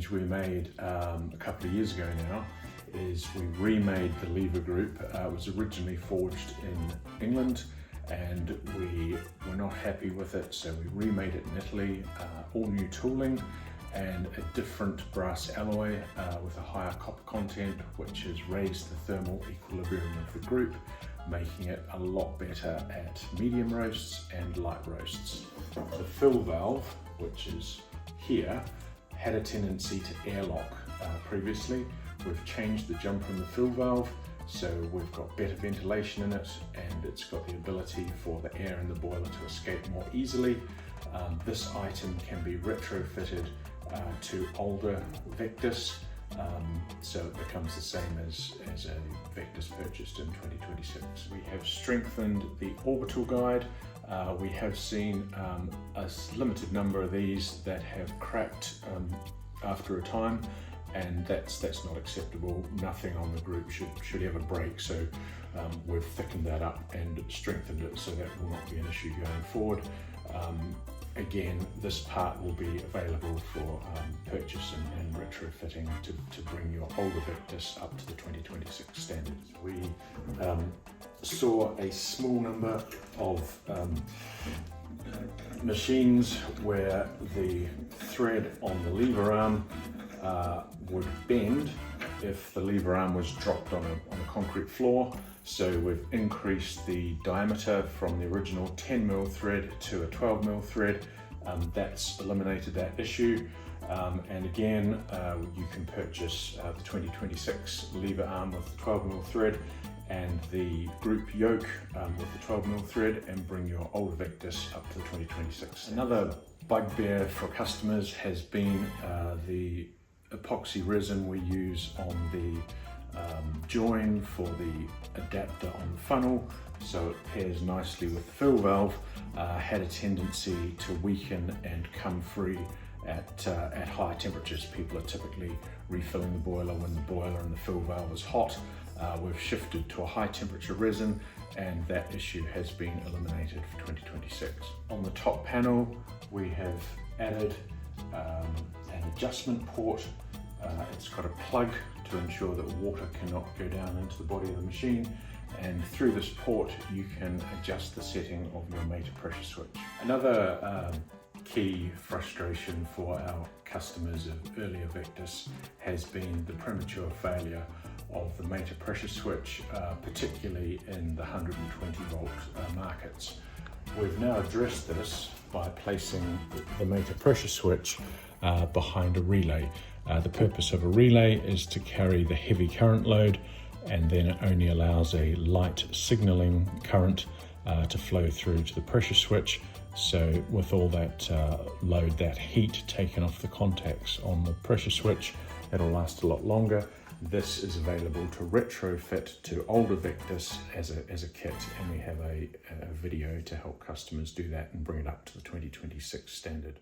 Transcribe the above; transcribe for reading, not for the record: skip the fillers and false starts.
change we made a couple of years ago now is we remade the lever group. It was originally forged in England and we were not happy with it, so we remade it in Italy, all new tooling and a different brass alloy with a higher copper content, which has raised the thermal equilibrium of the group, making it a lot better at medium roasts and light roasts. The fill valve, which is here, had a tendency to airlock previously. We've changed the jumper in the fill valve, so we've got better ventilation in it and it's got the ability for the air in the boiler to escape more easily. This item can be retrofitted to older Vectis, so it becomes the same as a Vectis purchased in 2026. We have strengthened the orbital guide. We have seen a limited number of these that have cracked after a time, and that's not acceptable. Nothing on the group should ever break, so we've thickened that up and strengthened it so that will not be an issue going forward. Again, this part will be available for purchase and retrofitting to bring your older Vectis up to the 2026 standards. We saw a small number of machines where the thread on the lever arm would bend if the lever arm was dropped on a concrete floor. So we've increased the diameter from the original 10mm thread to a 12mm thread. That's eliminated that issue. And again, you can purchase the 2026 lever arm with the 12mm thread and the group yoke with the 12mm thread and bring your older Vectis up to the 2026. Another bugbear for customers has been the epoxy resin we use on the join for the adapter on the funnel, so it pairs nicely with the fill valve. Had a tendency to weaken and come free at high temperatures. People are typically refilling the boiler when the boiler and the fill valve is hot. We've shifted to a high temperature resin and that issue has been eliminated for 2026. On the top panel we have added an adjustment port. It's got a plug to ensure that water cannot go down into the body of the machine, and through this port you can adjust the setting of your meter pressure switch. Another key frustration for our customers of earlier Vectis has been the premature failure of the meter pressure switch, particularly in the 120 volt markets. We've now addressed this by placing the meter pressure switch behind a relay. The purpose of a relay is to carry the heavy current load, and then it only allows a light signaling current to flow through to the pressure switch. So with all that load, that heat taken off the contacts on the pressure switch, it'll last a lot longer. This is available to retrofit to older Vectis as a kit, and we have a video to help customers do that and bring it up to the 2026 standard.